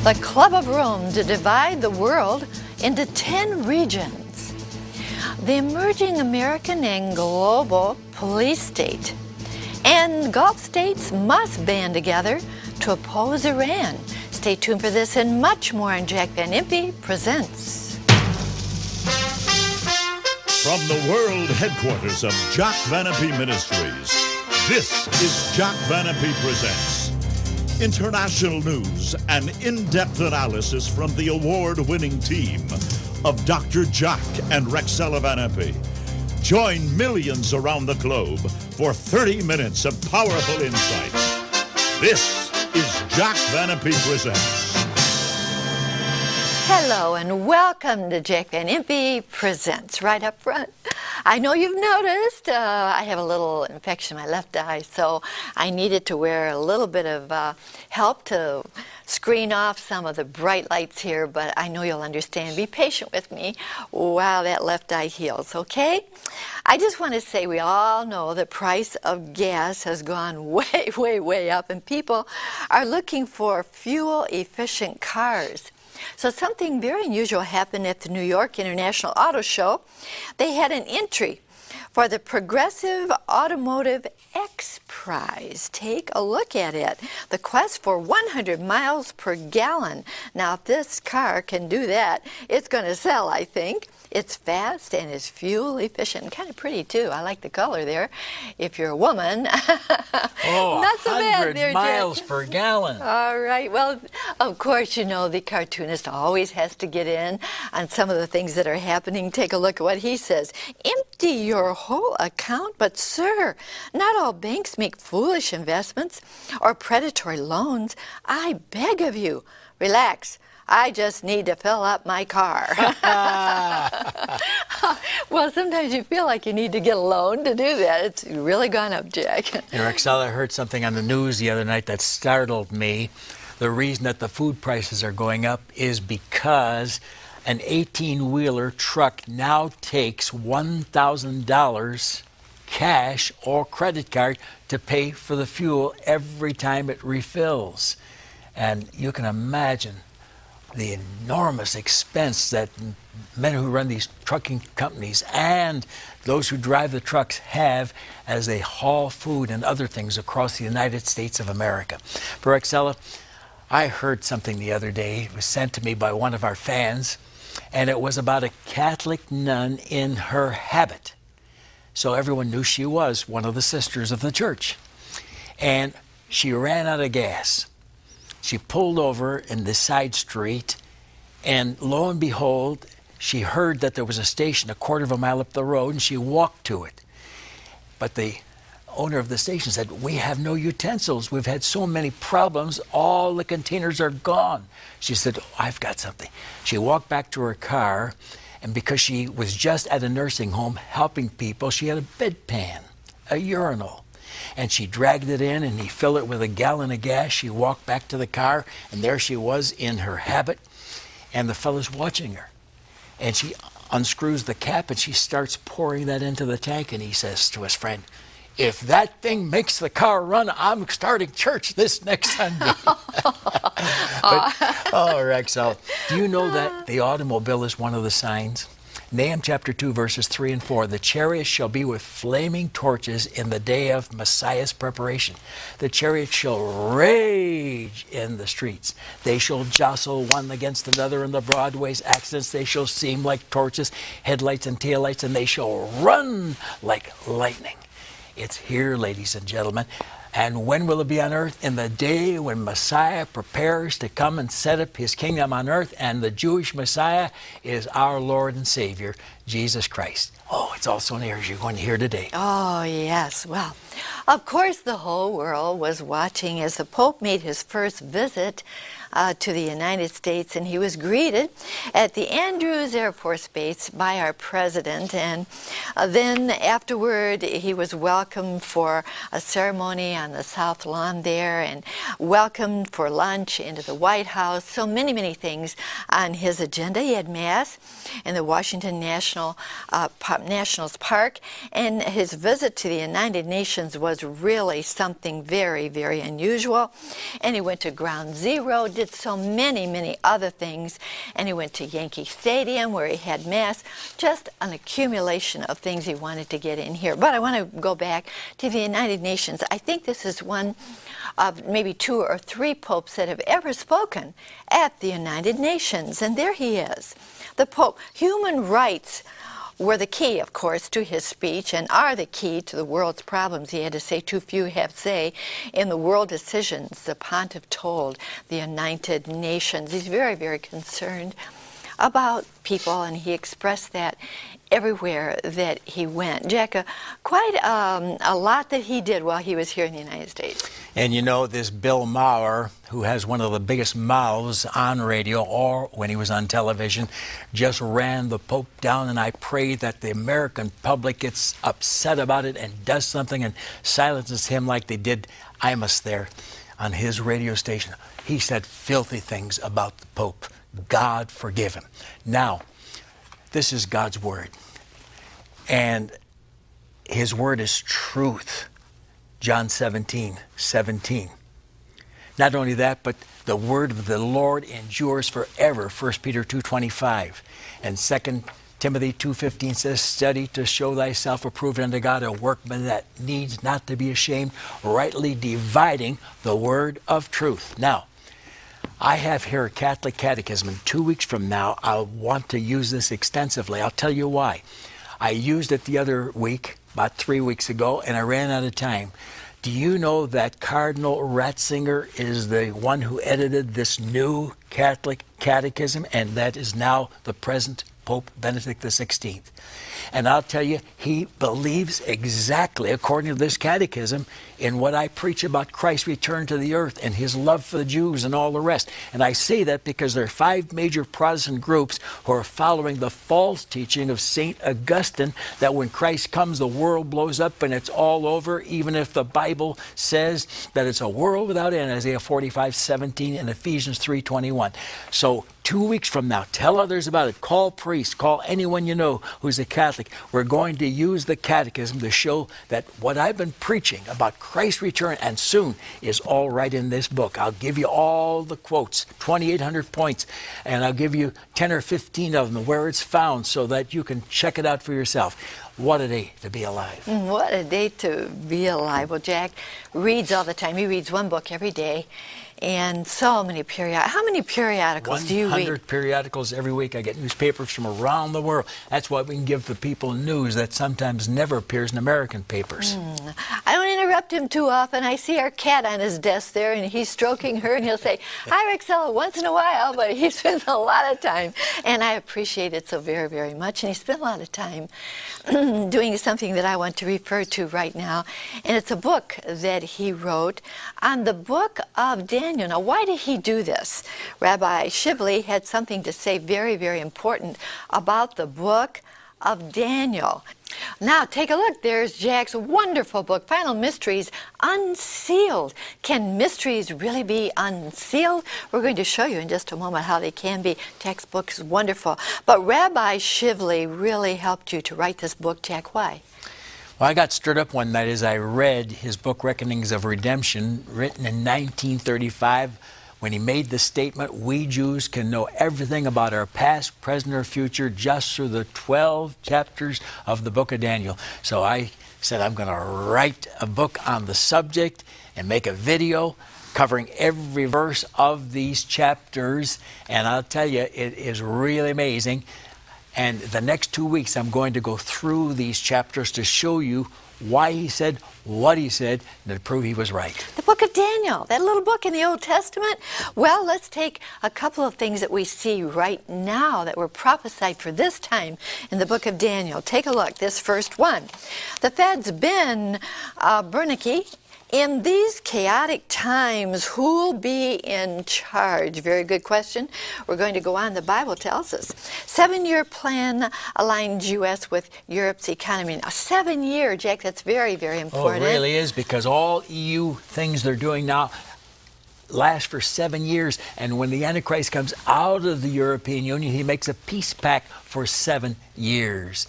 the Club of Rome to divide the world into 10 regions. The emerging American and global police state. And Gulf states must band together to oppose Iran. Stay tuned for this and much more on Jack Van Impe Presents. From the world headquarters of Jack Van Impe Ministries, this is Jack Van Impe Presents. International news and in-depth analysis from the award-winning team of Dr. Jack and Rexella Van Impe. Join millions around the globe for 30 minutes of powerful insights. This is Jack Van Impe Presents. Hello and welcome to Jack Van Impe Presents. Right up front, I know you've noticed I have a little infection in my left eye, so I needed to wear a little bit of help to screen off some of the bright lights here, but I know you'll understand. Be patient with me while that left eye heals, okay? I just want to say we all know the price of gas has gone way, way, way up, and people are looking for fuel-efficient cars. So something very unusual happened at the New York International Auto Show. They had an entry for the Progressive Automotive X Prize. Take a look at it. The quest for 100 miles per gallon. Now, if this car can do that, it's going to sell, I think. It's fast and it's fuel efficient. Kind of pretty, too. I like the color there. If you're a woman. Oh, not so 100 bad there, miles Jack. per gallon. All right. Well, of course, you know, the cartoonist always has to get in on some of the things that are happening. Take a look at what he says. Empty your whole account, but sir, not all banks make foolish investments or predatory loans. I beg of you, relax. I just need to fill up my car. Well, sometimes you feel like you need to get a loan to do that. It's really gone up, Jack. Rexella, I heard something on the news the other night that startled me. The reason that the food prices are going up is because an 18-wheeler truck now takes $1,000 cash or credit card to pay for the fuel every time it refills. And you can imagine the enormous expense that men who run these trucking companies and those who drive the trucks have as they haul food and other things across the United States of America. For Rexella, I heard something the other day. It was sent to me by one of our fans, and it was about a Catholic nun in her habit. So everyone knew she was one of the sisters of the church. And she ran out of gas. She pulled over in this side street, and lo and behold, she heard that there was a station a quarter of a mile up the road, and she walked to it. But the owner of the station said, "We have no utensils. We've had so many problems. All the containers are gone." She said, "Oh, I've got something." She walked back to her car, and because she was just at a nursing home helping people, she had a bedpan, a urinal. And she dragged it in, and he filled it with a gallon of gas. She walked back to the car, and there she was in her habit, and the fellow's watching her. And she unscrews the cap, and she starts pouring that into the tank, and he says to his friend, "If that thing makes the car run, I'm starting church this next Sunday." Rexel, do you know that the automobile is one of the signs? Nahum chapter 2, verses 3 and 4. The chariots shall be with flaming torches in the day of Messiah's preparation. The chariots shall rage in the streets. They shall jostle one against another in the broadways. Accidents, they shall seem like torches, headlights and taillights, and they shall run like lightning. It's here, ladies and gentlemen. And when will it be on earth? In the day when Messiah prepares to come and set up his kingdom on earth, and the Jewish Messiah is our Lord and Savior, Jesus Christ. Oh, it's also near as you're going to hear today. Oh, yes. Well, of course, the whole world was watching as the Pope made his first visit to the United States, and he was greeted at the Andrews Air Force Base by our president, and then afterward he was welcomed for a ceremony on the South Lawn there, and welcomed for lunch into the White House. So many, many things on his agenda. He had Mass in the Washington Nationals Park, and his visit to the United Nations Nations was really something very, very unusual. And he went to Ground Zero, did so many, many other things. And he went to Yankee Stadium where he had Mass. Just an accumulation of things he wanted to get in here. But I want to go back to the United Nations. I think this is one of maybe 2 or 3 popes that have ever spoken at the United Nations. And there he is, the Pope. Human rights were the key, of course, to his speech and are the key to the world's problems. He had to say, too few have say. In the world decisions, the pontiff told the United Nations. He's very, very concerned about people, and he expressed that everywhere that he went. Jack, quite a lot that he did while he was here in the United States. And you know, this Bill Maher, who has one of the biggest mouths on radio or when he was on television, just ran the Pope down, and I pray that the American public gets upset about it and does something and silences him like they did Imus there on his radio station. He said filthy things about the Pope. God forgive him. Now, this is God's word, and his word is truth. John 17:17. Not only that, but the word of the Lord endures forever. 1 Peter 2:25. And 2 Timothy 2:15 says, study to show thyself approved unto God, a workman that needs not to be ashamed, rightly dividing the word of truth. Now, I have here a Catholic Catechism, and 2 weeks from now, I'll want to use this extensively. I'll tell you why. I used it the other week, about 3 weeks ago, and I ran out of time. Do you know that Cardinal Ratzinger is the one who edited this new Catholic Catechism, and that is now the present Pope Benedict XVI? And I'll tell you, he believes exactly, according to this catechism, in what I preach about Christ's return to the earth and his love for the Jews and all the rest. And I say that because there are 5 major Protestant groups who are following the false teaching of St. Augustine that when Christ comes, the world blows up and it's all over, even if the Bible says that it's a world without end, Isaiah 45:17 and Ephesians 3:21. So 2 weeks from now, tell others about it. Call priests, call anyone you know who's a Catholic. We're going to use the catechism to show that what I've been preaching about Christ's return and soon is all right in this book. I'll give you all the quotes, 2,800 points, and I'll give you 10 or 15 of them where it's found so that you can check it out for yourself. What a day to be alive. What a day to be alive. Well, Jack reads all the time. He reads one book every day. And so many periodicals. How many periodicals do you read? 100 periodicals every week. I get newspapers from around the world. That's why we can give the people news that sometimes never appears in American papers. I don't interrupt him too often. I see our cat on his desk there, and he's stroking her, and he'll say, hi, Rexella, once in a while, but he spends a lot of time. And I appreciate it so very, very much. And he spent a lot of time doing something that I want to refer to right now. And it's a book that he wrote on the book of Daniel. Now, why did he do this? Rabbi Shively had something to say very, very important about the book of Daniel. Now, take a look. There's Jack's wonderful book, Final Mysteries Unsealed. Can mysteries really be unsealed? We're going to show you in just a moment how they can be. Jack's book is wonderful. But Rabbi Shively really helped you to write this book, Jack. Why? Well, I got stirred up one night as I read his book, Reckonings of Redemption, written in 1935, when he made the statement, we Jews can know everything about our past, present, or future just through the 12 chapters of the book of Daniel. So I said, I'm going to write a book on the subject and make a video covering every verse of these chapters. And I'll tell you, it is really amazing. And the next 2 weeks, I'm going to go through these chapters to show you why he said what he said and to prove he was right. The book of Daniel, that little book in the Old Testament. Well, let's take a couple of things that we see right now that were prophesied for this time in the book of Daniel. Take a look. This first one. The Fed's Ben Bernanke. In these chaotic times, who'll be in charge? Very good question. We're going to go on. The Bible tells us. 7-year plan aligns U.S. with Europe's economy. Now, 7 year, Jack, that's very, very important. Oh, it really is, because all EU things they're doing now last for 7 years. And when the Antichrist comes out of the European Union, he makes a peace pact for 7 years.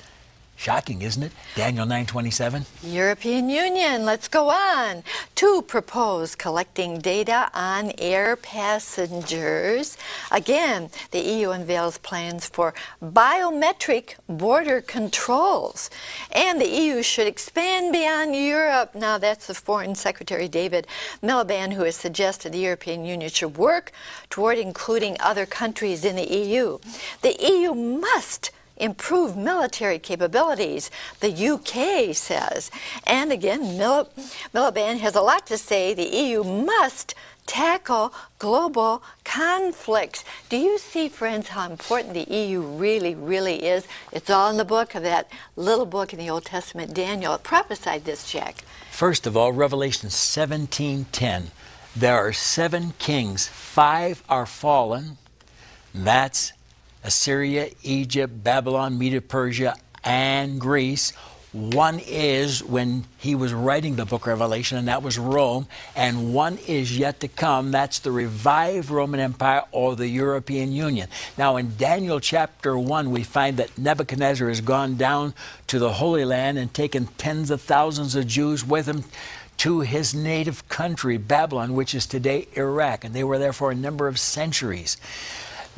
Shocking, isn't it? Daniel 9:27. European Union, let's go on. To propose collecting data on air passengers. Again, the EU unveils plans for biometric border controls. And the EU should expand beyond Europe. Now, that's the Foreign Secretary David Miliband who has suggested the European Union should work toward including other countries in the EU. The EU must improve military capabilities, the UK says. And again, Miliband has a lot to say. The EU must tackle global conflicts. Do you see, friends, how important the EU really, really is? It's all in the book of that little book in the Old Testament, Daniel. It prophesied this, Jack. First of all, Revelation 17:10. There are 7 kings, 5 are fallen. That's Assyria, Egypt, Babylon, Media, Persia, and Greece. One is when he was writing the book of Revelation, and that was Rome. And one is yet to come. That's the revived Roman Empire or the European Union. Now, in Daniel chapter 1, we find that Nebuchadnezzar has gone down to the Holy Land and taken tens of thousands of Jews with him to his native country, Babylon, which is today Iraq. And they were there for a number of centuries.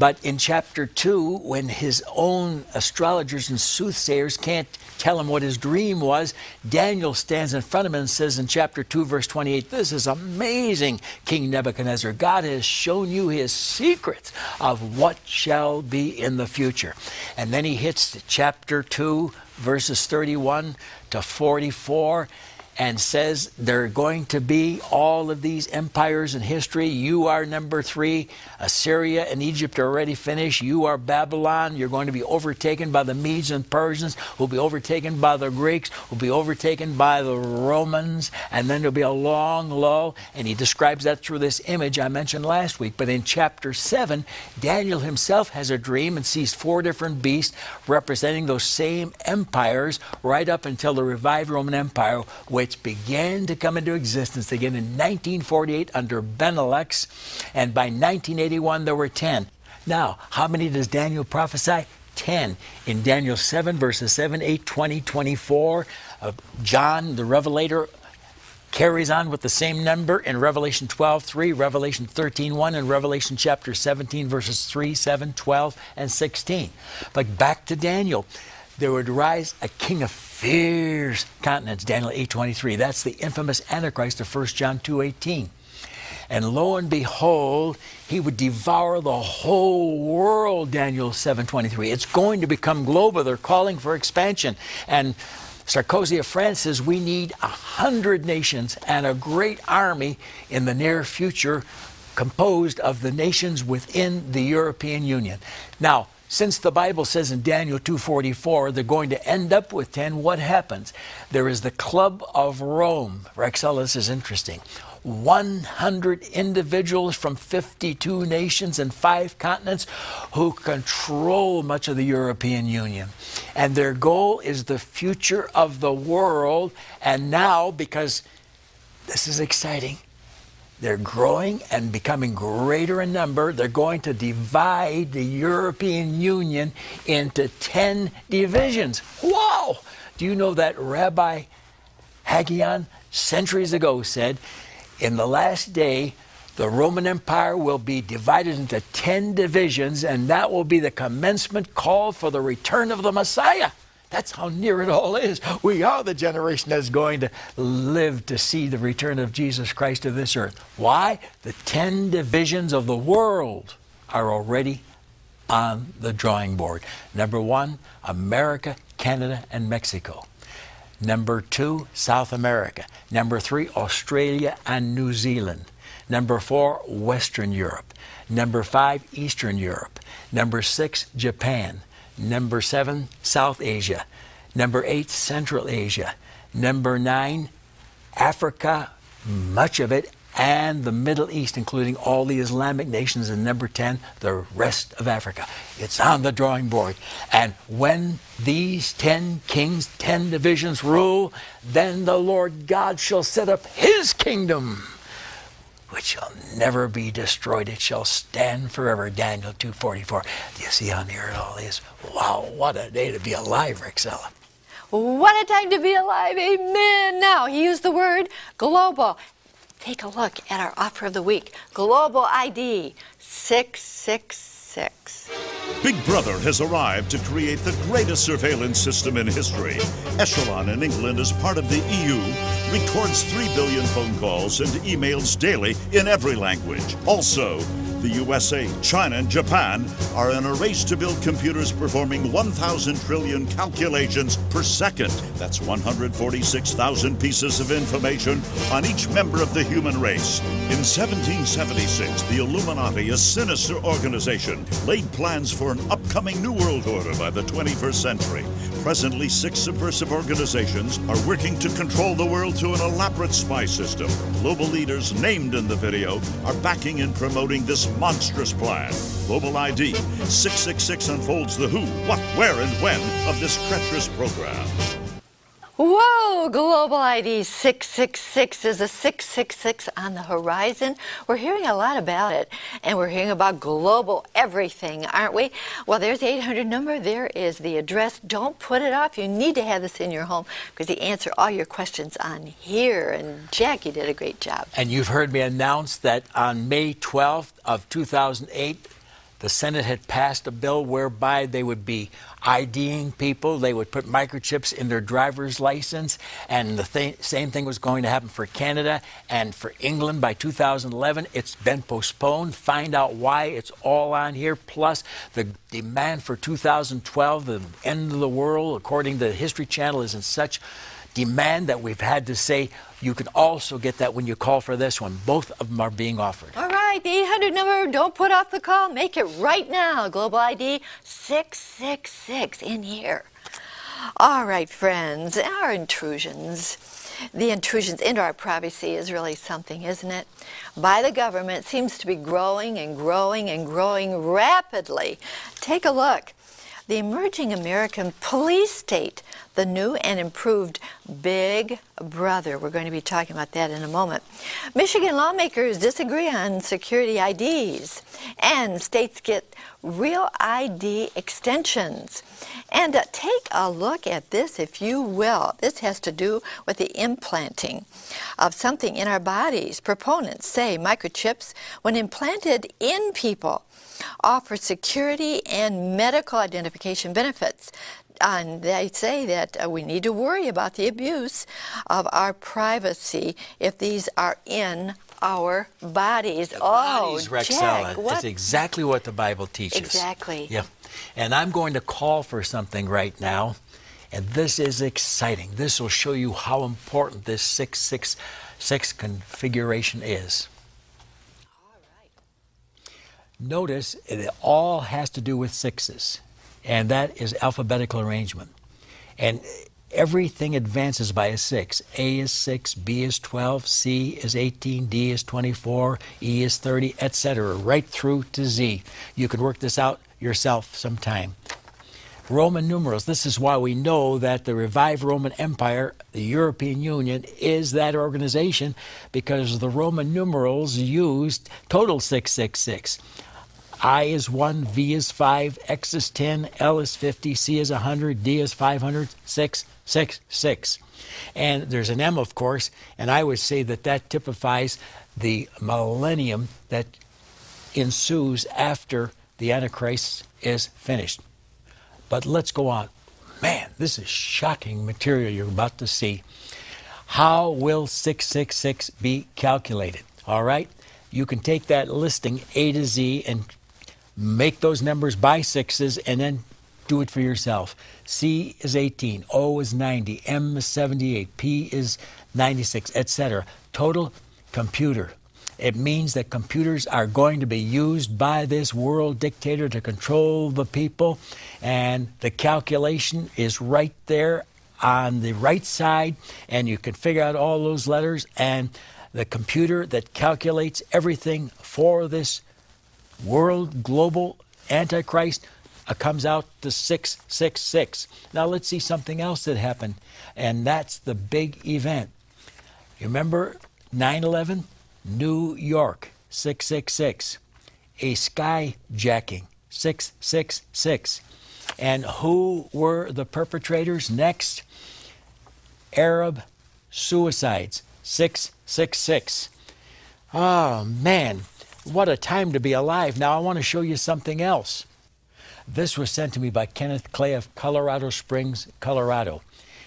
But in chapter 2, when his own astrologers and soothsayers can't tell him what his dream was, Daniel stands in front of him and says in chapter 2, verse 28, "This is amazing, King Nebuchadnezzar. God has shown you his secrets of what shall be in the future." And then he hits chapter 2, verses 31 to 44, and says there are going to be all of these empires in history. You are number 3. Assyria and Egypt are already finished. You are Babylon. You're going to be overtaken by the Medes and Persians, who will be overtaken by the Greeks, who will be overtaken by the Romans, and then there'll be a long lull. And he describes that through this image I mentioned last week. But in chapter 7, Daniel himself has a dream and sees 4 different beasts representing those same empires right up until the revived Roman Empire, which began to come into existence again in 1948 under Benelux, and by 1981 there were 10. Now, how many does Daniel prophesy? 10. In Daniel 7, verses 7, 8, 20, 24, John, the Revelator, carries on with the same number in Revelation 12:3, Revelation 13:1, and Revelation chapter 17, verses 3, 7, 12, and 16. But back to Daniel. There would rise a king of fierce countenance, Daniel 8:23. That's the infamous Antichrist of 1 John 2:18. And lo and behold, he would devour the whole world, Daniel 7:23. It's going to become global. They're calling for expansion. And Sarkozy of France says we need 100 nations and a great army in the near future composed of the nations within the European Union. Now, since the Bible says in Daniel 2:44 they're going to end up with 10, what happens? There is the Club of Rome. Rexella, this is interesting. 100 individuals from 52 nations and 5 continents who control much of the European Union. And their goal is the future of the world. And now, because this is exciting, they're growing and becoming greater in number. They're going to divide the European Union into 10 divisions. Wow! Do you know that Rabbi Haggion centuries ago said, in the last day, the Roman Empire will be divided into 10 divisions, and that will be the commencement call for the return of the Messiah. That's how near it all is. We are the generation that's going to live to see the return of Jesus Christ to this earth. Why? The 10 divisions of the world are already on the drawing board. Number 1, America, Canada, and Mexico. Number 2, South America. Number 3, Australia and New Zealand. Number 4, Western Europe. Number 5, Eastern Europe. Number 6, Japan. Number 7, South Asia. Number 8, Central Asia. Number 9, Africa, much of it, and the Middle East, including all the Islamic nations. And number 10, the rest of Africa. It's on the drawing board. And when these 10 kings, 10 divisions rule, then the Lord God shall set up his kingdom, which shall never be destroyed. It shall stand forever. Daniel 2:44. Do you see how near it all is? Wow, what a day to be alive, Rexella. What a time to be alive. Amen. Now, he used the word global. Take a look at our offer of the week. Global ID 666. Big Brother has arrived to create the greatest surveillance system in history. Echelon in England, as part of the EU, records 3 billion phone calls and emails daily in every language. Also, the USA, China, and Japan are in a race to build computers performing 1,000 trillion calculations per second. That's 146,000 pieces of information on each member of the human race. In 1776, the Illuminati, a sinister organization, laid plans for an upcoming New World Order by the 21st century. Presently, 6 subversive organizations are working to control the world through an elaborate spy system. Global leaders named in the video are backing and promoting this monstrous plan. Global ID 666 unfolds the who, what, where, and when of this treacherous program. Whoa, Global ID 666 is a 666 on the horizon. We're hearing a lot about it, and we're hearing about global everything, aren't we? Well, there's the 800 number. There is the address. Don't put it off. You need to have this in your home because they answer all your questions on here. And Jackie did a great job. And you've heard me announce that on May 12th of 2008, the Senate had passed a bill whereby they would be IDing people. They would put microchips in their driver's license. And the same thing was going to happen for Canada and for England by 2011. It's been postponed. Find out why. It's all on here. Plus, the demand for 2012, the end of the world, according to the History Channel, is in such demand that we've had to say you can also get that when you call for this one. Both of them are being offered. All right, the 800 number, don't put off the call. Make it right now. Global ID 666 in here. All right, friends, our intrusions. The intrusions into our privacy is really something, isn't it? By the government, seems to be growing and growing and growing rapidly. Take a look. The emerging American police state, the new and improved Big Brother. We're going to be talking about that in a moment. Michigan lawmakers disagree on security IDs, and states get real ID extensions. And take a look at this, if you will. This has to do with the implanting of something in our bodies. Proponents say microchips, when implanted in people, offer security and medical identification benefits. And they say that we need to worry about the abuse of our privacy if these are in our bodies. Bodies, Rexella. Jack, what? That's exactly what the Bible teaches. Exactly. Yeah. And I'm going to call for something right now, and this is exciting. This will show you how important this 666 configuration is. Notice it all has to do with sixes, and that is alphabetical arrangement. And everything advances by a 6. A is 6, B is 12, C is 18, D is 24, E is 30, etc., right through to Z. You can work this out yourself sometime. Roman numerals. This is why we know that the revived Roman Empire, the European Union, is that organization, because the Roman numerals used total 666. I is 1, V is 5, X is 10, L is 50, C is 100, D is 500, 6, 6, 6. And there's an M, of course, and I would say that that typifies the millennium that ensues after the Antichrist is finished. But let's go on. Man, this is shocking material you're about to see. How will 666 be calculated? All right? You can take that listing A to Z and make those numbers by sixes and then do it for yourself. C is 18, O is 90, M is 78, P is 96, etc. Total computer. It means that computers are going to be used by this world dictator to control the people, and the calculation is right there on the right side, and you can figure out all those letters, and the computer that calculates everything for this world global Antichrist comes out to 666. Now let's see something else that happened, and that's the big event. You remember 9/11? New York, 666. A skyjacking, 666. And who were the perpetrators? Next, Arab suicides, 666. Oh, man, what a time to be alive. Now I want to show you something else. This was sent to me by Kenneth Clay of Colorado Springs, Colorado.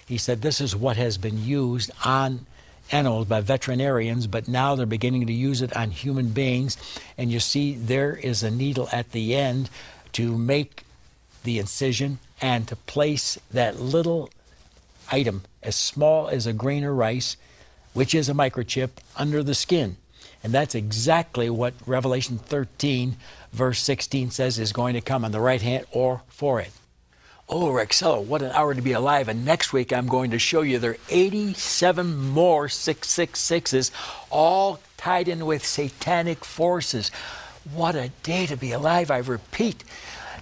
He said this is what has been used on animals by veterinarians, but now they're beginning to use it on human beings. And you see there is a needle at the end to make the incision and to place that little item as small as a grain of rice, which is a microchip, under the skin. And that's exactly what Revelation 13, verse 16 says is going to come on the right hand or forehead. Oh, Rexella, what an hour to be alive. And next week I'm going to show you there are 87 more 666s, all tied in with satanic forces. What a day to be alive. I repeat,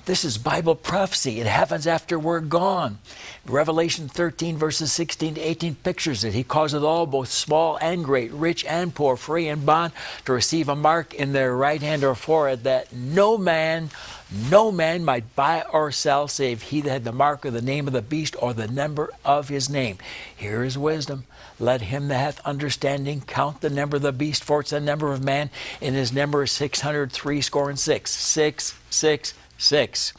this is Bible prophecy. It happens after we're gone. Revelation 13, verses 16 to 18 pictures it. He causes all, both small and great, rich and poor, free and bond, to receive a mark in their right hand or forehead, that no man might buy or sell, save he that had the mark of the name of the beast or the number of his name. Here is wisdom. Let him that hath understanding count the number of the beast, for it's the number of man, and his number is 666. 666.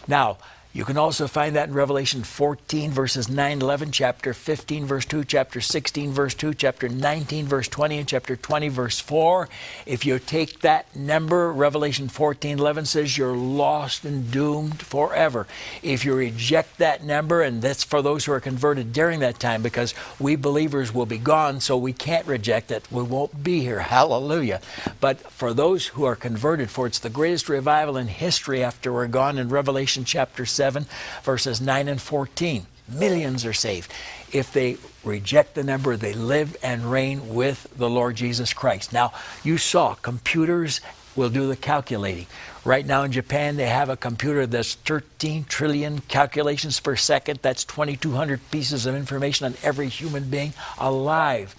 Now, you can also find that in Revelation 14, verses 9, 11, chapter 15, verse 2, chapter 16, verse 2, chapter 19, verse 20, and chapter 20, verse 4. If you take that number, Revelation 14, 11 says you're lost and doomed forever. If you reject that number, and that's for those who are converted during that time, because we believers will be gone, so we can't reject it. We won't be here. Hallelujah. But for those who are converted, for it's the greatest revival in history after we're gone, in Revelation chapter 7, verses 9 and 14. Millions are saved. If they reject the number, they live and reign with the Lord Jesus Christ. Now, you saw computers will do the calculating. Right now in Japan, they have a computer that's 13 trillion calculations per second. That's 2,200 pieces of information on every human being alive.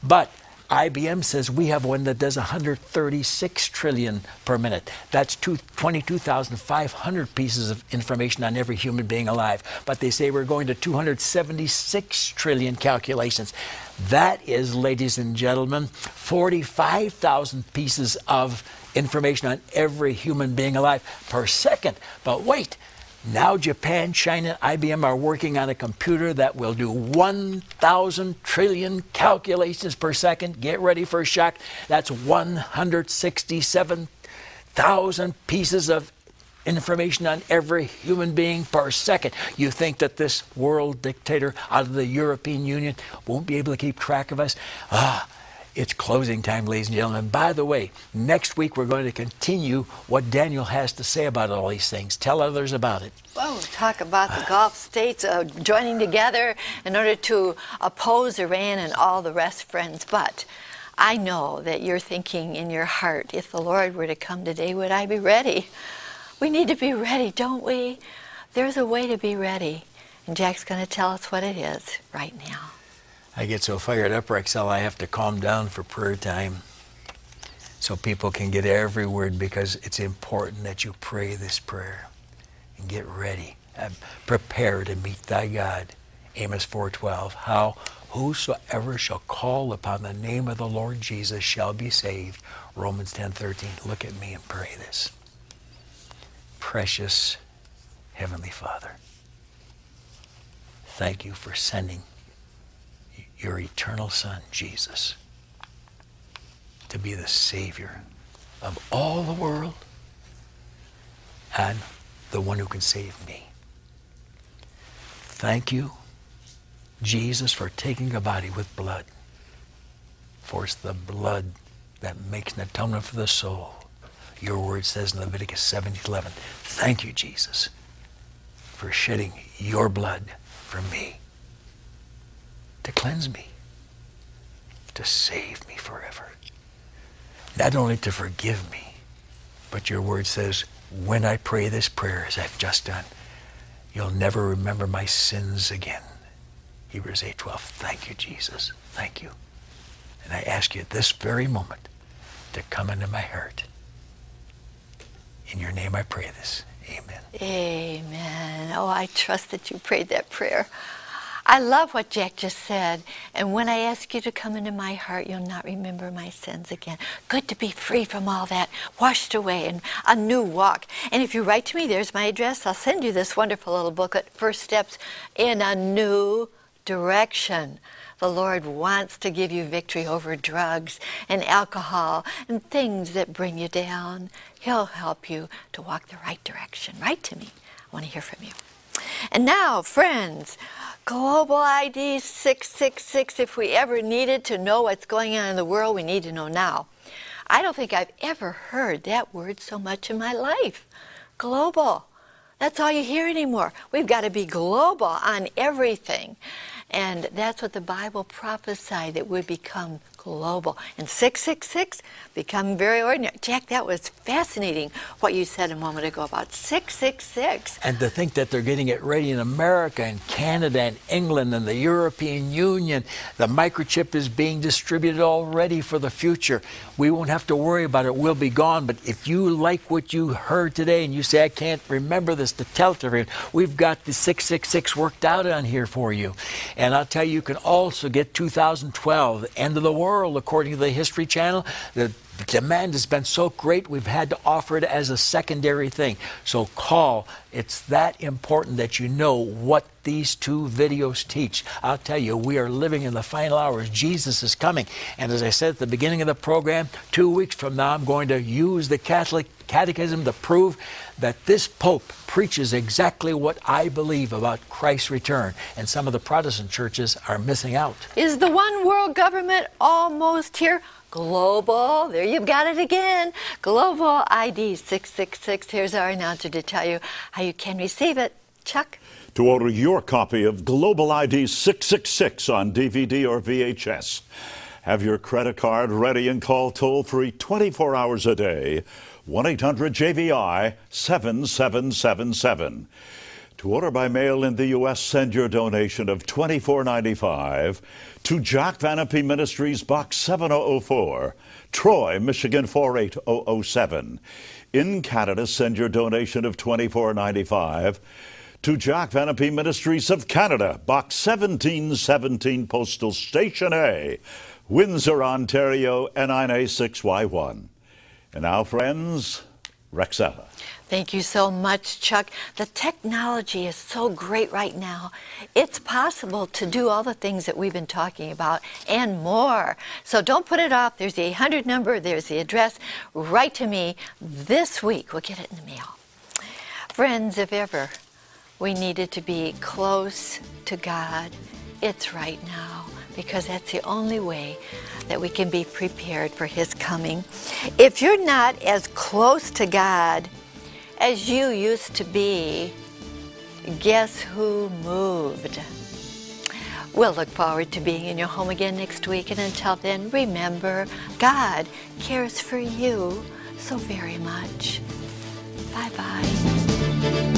But IBM says we have one that does 136 trillion per minute. That's 22,500 pieces of information on every human being alive. But they say we're going to 276 trillion calculations. That is, ladies and gentlemen, 45,000 pieces of information on every human being alive per second. But wait, now Japan, China, IBM are working on a computer that will do 1,000 trillion calculations per second. Get ready for a shock. That's 167,000 pieces of information on every human being per second. You think that this world dictator out of the European Union won't be able to keep track of us? It's closing time, ladies and gentlemen. By the way, next week we're going to continue what Daniel has to say about all these things. Tell others about it. Well, talk about the Gulf states joining together in order to oppose Iran and all the rest, friends. But I know that you're thinking in your heart, if the Lord were to come today, would I be ready? We need to be ready, don't we? There's a way to be ready. And Jack's going to tell us what it is right now. I get so fired up, Rexel, I have to calm down for prayer time so people can get every word, because it's important that you pray this prayer and get ready. Prepare to meet thy God. Amos 4:12. How whosoever shall call upon the name of the Lord Jesus shall be saved. Romans 10:13. Look at me and pray this. Precious Heavenly Father, thank you for sending your eternal Son, Jesus, to be the Savior of all the world and the one who can save me. Thank you, Jesus, for taking a body with blood, for it's the blood that makes an atonement for the soul. Your word says in Leviticus 17:11. Thank you, Jesus, for shedding your blood for me, to cleanse me, to save me forever. Not only to forgive me, but your word says, when I pray this prayer, as I've just done, you'll never remember my sins again. Hebrews 8:12. Thank you, Jesus. Thank you. And I ask you at this very moment to come into my heart. In your name I pray this. Amen. Amen. Oh, I trust that you prayed that prayer. I love what Jack just said. And when I ask you to come into my heart, you'll not remember my sins again. Good to be free from all that, washed away, and a new walk. And if you write to me, there's my address. I'll send you this wonderful little booklet, First Steps in a New Direction. The Lord wants to give you victory over drugs and alcohol and things that bring you down. He'll help you to walk the right direction. Write to me. I want to hear from you. And now, friends, Global ID 666, if we ever needed to know what's going on in the world, we need to know now. I don't think I've ever heard that word so much in my life. Global. That's all you hear anymore. We've got to be global on everything. And that's what the Bible prophesied, that would become global. And 666 become very ordinary. Jack, that was fascinating what you said a moment ago about 666. And to think that they're getting it ready in America and Canada and England and the European Union. The microchip is being distributed already for the future. We won't have to worry about it. We'll be gone. But if you like what you heard today and you say, I can't remember this to tell it to everyone, we've got the 666 worked out on here for you. And I'll tell you, you can also get 2012, the end of the world, according to the History Channel. The demand has been so great, we've had to offer it as a secondary thing. So call. It's that important that you know what these two videos teach. I'll tell you, we are living in the final hours. Jesus is coming. And as I said at the beginning of the program, 2 weeks from now, I'm going to use the Catholic Catechism to prove that this Pope preaches exactly what I believe about Christ's return. And some of the Protestant churches are missing out. Is the one world government almost here? Global, there you've got it again. Global ID 666. Here's our announcer to tell you how you can receive it. Chuck? To order your copy of Global ID 666 on DVD or VHS, have your credit card ready and call toll-free 24 hours a day, 1-800-JVI-7777. To order by mail in the U.S., send your donation of $24.95 to Jack Van Impe Ministries, Box 7004, Troy, Michigan 48007. In Canada, send your donation of $24.95 to Jack Van Impe Ministries of Canada, Box 1717, Postal Station A, Windsor, Ontario, N9A6Y1. And now, friends, Rexella. Thank you so much, Chuck. The technology is so great right now. It's possible to do all the things that we've been talking about and more. So don't put it off. There's the 800 number. There's the address. Write to me this week. We'll get it in the mail. Friends, if ever we needed to be close to God, it's right now, because that's the only way that we can be prepared for His coming. If you're not as close to God as you used to be, guess who moved? We'll look forward to being in your home again next week, and until then, remember, God cares for you so very much. Bye-bye.